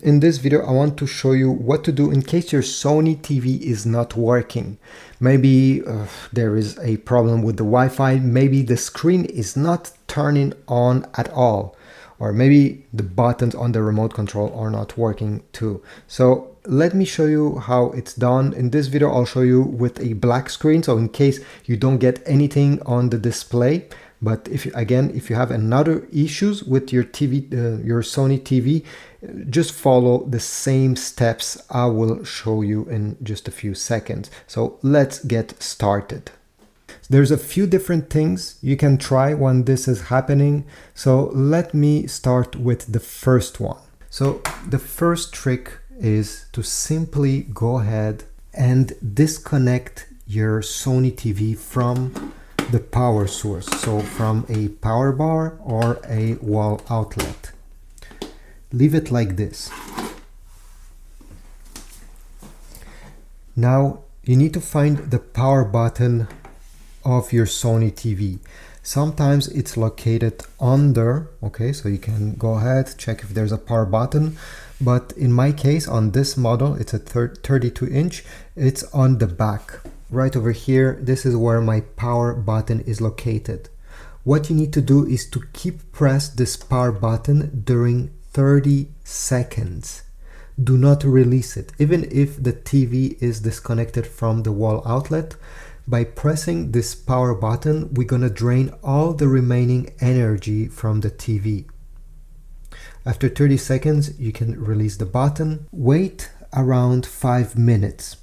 In this video, I want to show you what to do in case your Sony TV is not working. Maybe there is a problem with the Wi-Fi, maybe the screen is not turning on at all, or maybe the buttons on the remote control are not working too. So let me show you how it's done. In this video, I'll show you with a black screen, so in case you don't get anything on the display. But if you have another issues with your TV, your Sony TV, just follow the same steps I will show you in just a few seconds. So let's get started. There's a few different things you can try when this is happening. So let me start with the first one. So the first trick is to simply go ahead and disconnect your Sony TV from the power source, so from a power bar or a wall outlet. Leave it like this. Now you need to find the power button of your Sony TV. Sometimes it's located under, okay, so you can go ahead, check if there's a power button. But in my case, on this model, it's a 32-inch, it's on the back. Right over here, this is where my power button is located. What you need to do is to keep press this power button during 30 seconds. Do not release it. Even if the TV is disconnected from the wall outlet, by pressing this power button, we're gonna drain all the remaining energy from the TV. After 30 seconds, you can release the button. Wait around 5 minutes.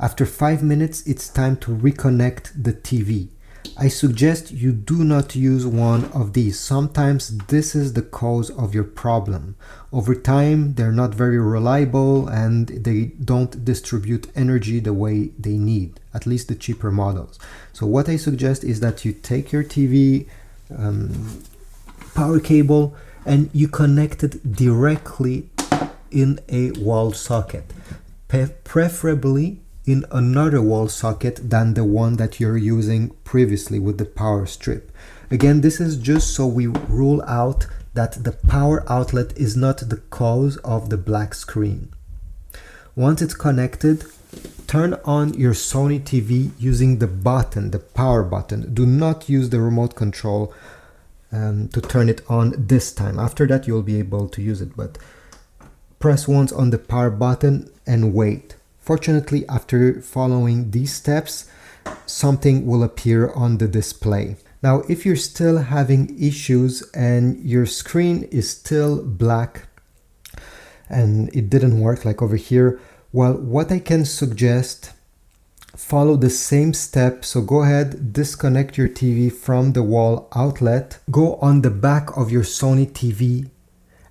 After 5 minutes, it's time to reconnect the TV. I suggest you do not use one of these. Sometimes this is the cause of your problem. Over time, they're not very reliable and they don't distribute energy the way they need, at least the cheaper models. So what I suggest is that you take your TV power cable and you connect it directly in a wall socket, preferably in another wall socket than the one that you're using previously with the power strip. Again, this is just so we rule out that the power outlet is not the cause of the black screen. Once it's connected, turn on your Sony TV using the button, the power button. Do not use the remote control to turn it on this time. After that, you'll be able to use it, but press once on the power button and wait. Fortunately, after following these steps, something will appear on the display. Now, if you're still having issues and your screen is still black and it didn't work like over here, well, what I can suggest, follow the same step. So go ahead, disconnect your TV from the wall outlet, go on the back of your Sony TV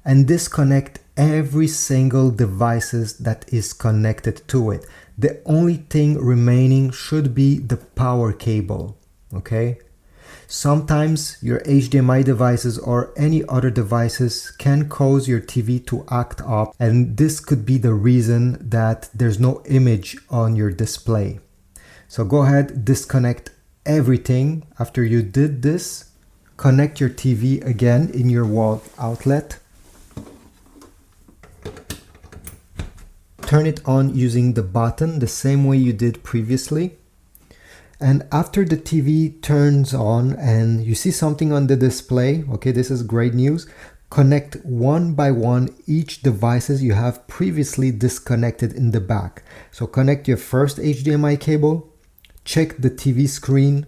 and disconnect every single devices that is connected to it. The only thing remaining should be the power cable, okay? Sometimes your HDMI devices or any other devices can cause your TV to act up, and this could be the reason that there's no image on your display. So go ahead, disconnect everything. After you did this, connect your TV again in your wall outlet. Turn it on using the button the same way you did previously. And after the TV turns on and you see something on the display, okay, this is great news. Connect one by one each devices you have previously disconnected in the back. So connect your first HDMI cable, check the TV screen.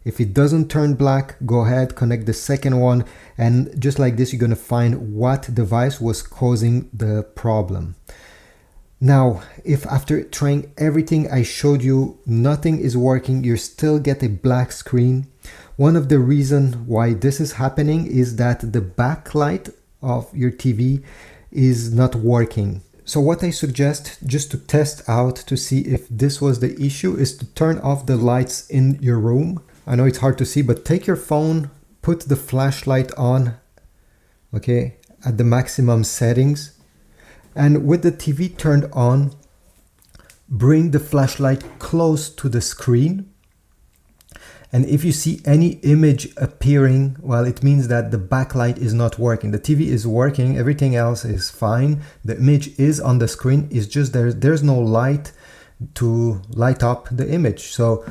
If it doesn't turn black, go ahead, connect the second one. And just like this, you're gonna find what device was causing the problem. Now, if after trying everything I showed you, nothing is working, you still get a black screen, one of the reasons why this is happening is that the backlight of your TV is not working. So what I suggest, just to test out to see if this was the issue, is to turn off the lights in your room. I know it's hard to see, but take your phone, put the flashlight on, okay, at the maximum settings. And with the TV turned on, bring the flashlight close to the screen And if you see any image appearing, well, it means that the backlight is not working. The TV is working, everything else is fine. The image is on the screen, it's just there's no light to light up the image. So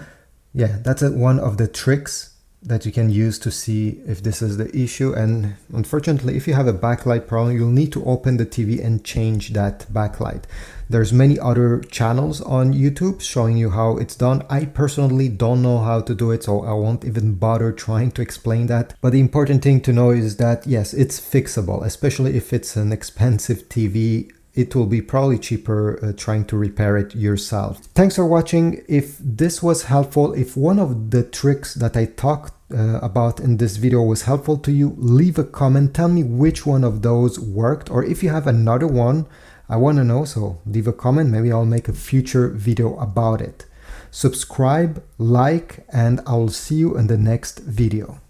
yeah, that's one of the tricks that you can use to see if this is the issue. And unfortunately, if you have a backlight problem, you'll need to open the TV and change that backlight. There's many other channels on YouTube showing you how it's done. I personally don't know how to do it, so I won't even bother trying to explain that. But the important thing to know is that yes, it's fixable, especially if it's an expensive TV. It will be probably cheaper trying to repair it yourself. Thanks for watching. If this was helpful, if one of the tricks that I talked about in this video was helpful to you, leave a comment. Tell me which one of those worked, or if you have another one, I want to know. So leave a comment. Maybe I'll make a future video about it. Subscribe, like, and I'll see you in the next video.